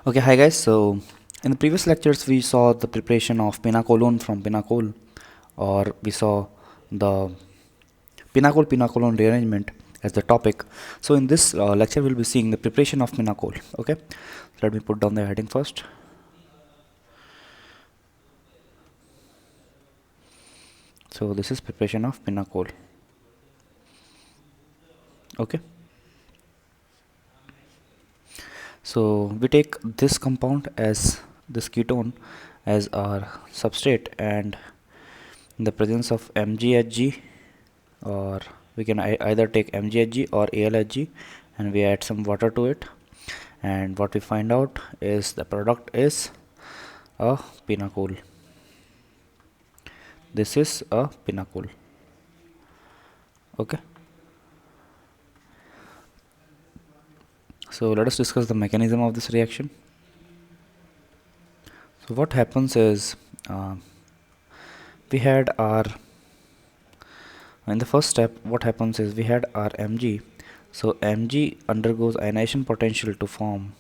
Okay, hi guys. So in the previous lectures, we saw the preparation of Pinacole from Pinacole, or we saw the Pinacole rearrangement as the topic. So in this lecture, we'll be seeing the preparation of Pinacole. Okay, let me put down the heading first. So this is preparation of Pinacole. Okay. So we take this compound as this ketone as our substrate, and in the presence of MgHg, or we can either take MgHg or AlHg, and we add some water to it, and what we find out is the product is a Pinacole. This is a Pinacole. Okay, so let us discuss the mechanism of this reaction. So what happens is, we had our in the first step, what happens is we had our Mg. So Mg undergoes ionization potential to form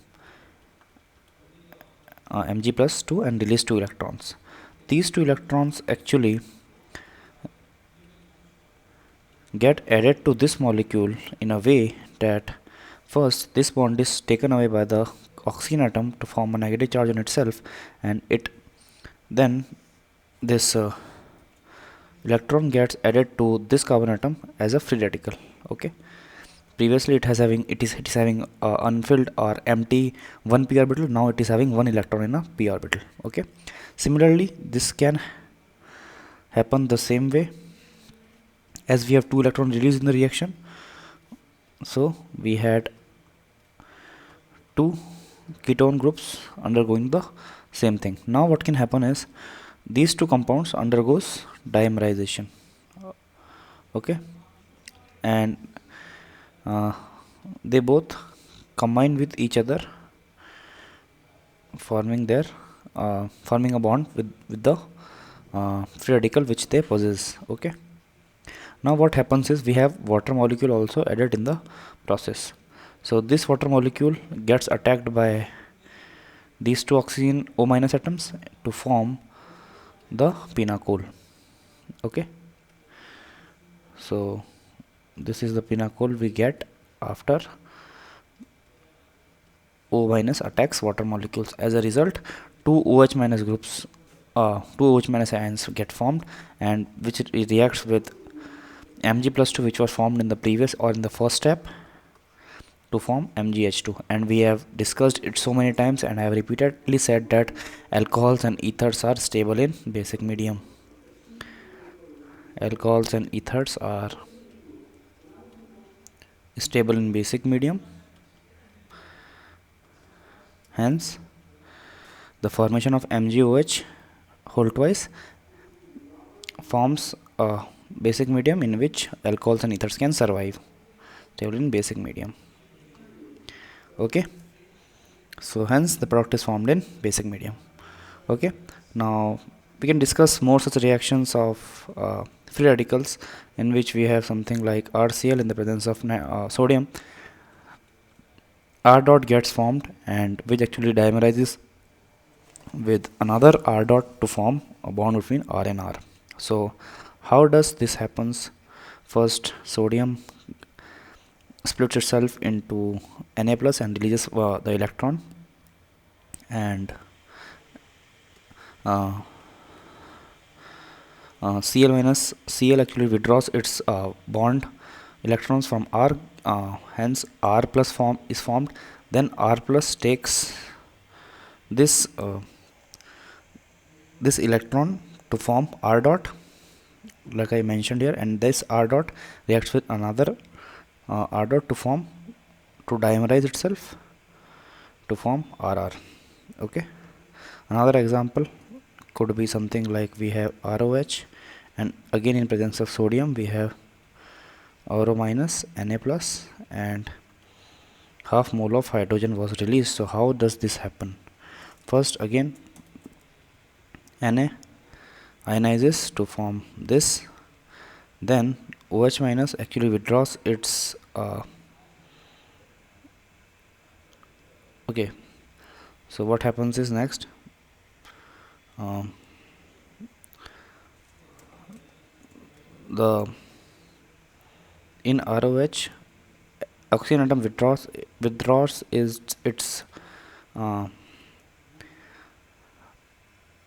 Mg plus 2 and release 2 electrons. These 2 electrons actually get added to this molecule in a way that first this bond is taken away by the oxygen atom to form a negative charge on itself, and then this electron gets added to this carbon atom as a free radical. Okay, previously it is having unfilled or empty 1 p orbital. Now it is having 1 electron in a p orbital. Okay, similarly this can happen the same way as we have 2 electrons released in the reaction. So we had 2 ketone groups undergoing the same thing. Now what can happen is these 2 compounds undergoes dimerization. Okay, and they both combine with each other, forming a bond with the free radical which they possess. Okay, now what happens is we have water molecule also added in the process. So this water molecule gets attacked by these 2 oxygen O minus atoms to form the Pinacole. Okay, so this is the Pinacole we get after O minus attacks water molecules. As a result, 2 OH minus groups, 2 OH minus ions get formed, and which reacts with Mg plus 2 which was formed in the previous or in the first step to form MgH2. And we have discussed it so many times, and I have repeatedly said that alcohols and ethers are stable in basic medium. Alcohols and ethers are stable in basic medium. Hence, the formation of MgOH whole twice forms a basic medium in which alcohols and ethers can survive, stable in basic medium. Okay, so hence the product is formed in basic medium. Okay, now we can discuss more such reactions of free radicals in which we have something like RCl in the presence of sodium. R dot gets formed, and which actually dimerizes with another R dot to form a bond between R and R. So how does this happens? First, sodium splits itself into Na plus and releases the electron, and Cl actually withdraws its bond electrons from R, hence R plus is formed. Then R plus takes this this electron to form R dot, like I mentioned here, and this R dot reacts with another R dot to dimerize itself to form RR. Okay, another example could be something like we have ROH, and again in presence of sodium we have RO minus Na plus, and half mole of hydrogen was released. So how does this happen? First, again Na ionizes to form this, then OH minus actually withdraws its okay So what happens is next, um, the in ROH, oxygen atom withdraws is its uh,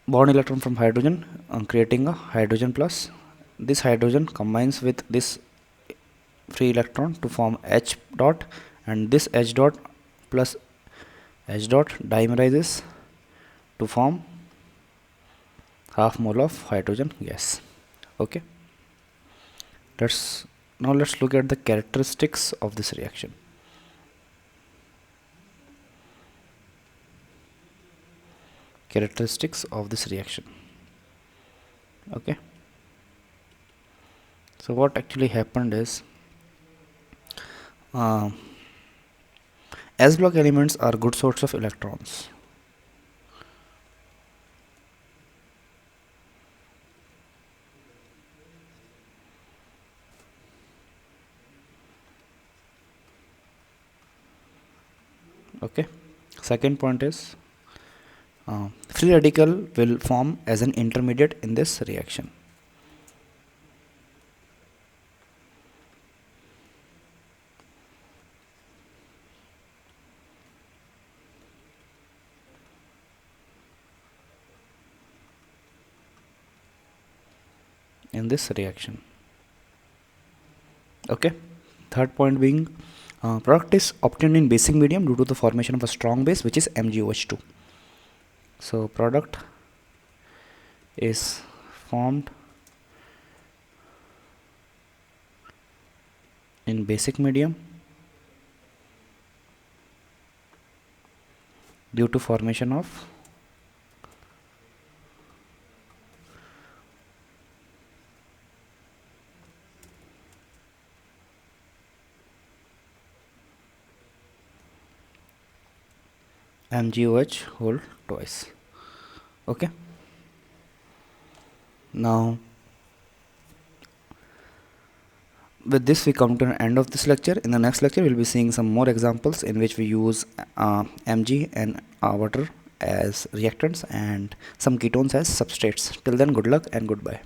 bond electron from hydrogen, creating a hydrogen plus. This hydrogen combines with this free electron to form H dot, and this H dot plus H dot dimerizes to form half mole of hydrogen gas. Okay, let's look at the characteristics of this reaction. Characteristics of this reaction. Okay, so what actually happened is, S block elements are good source of electrons. Okay, second point is, free radical will form as an intermediate in this reaction. Okay, third point being, product is obtained in basic medium due to the formation of a strong base, which is MgOH2. So product is formed in basic medium due to formation of MgOH whole twice. Okay, now with this we come to an end of this lecture. In the next lecture we'll be seeing some more examples in which we use Mg and water as reactants and some ketones as substrates. Till then, good luck and goodbye.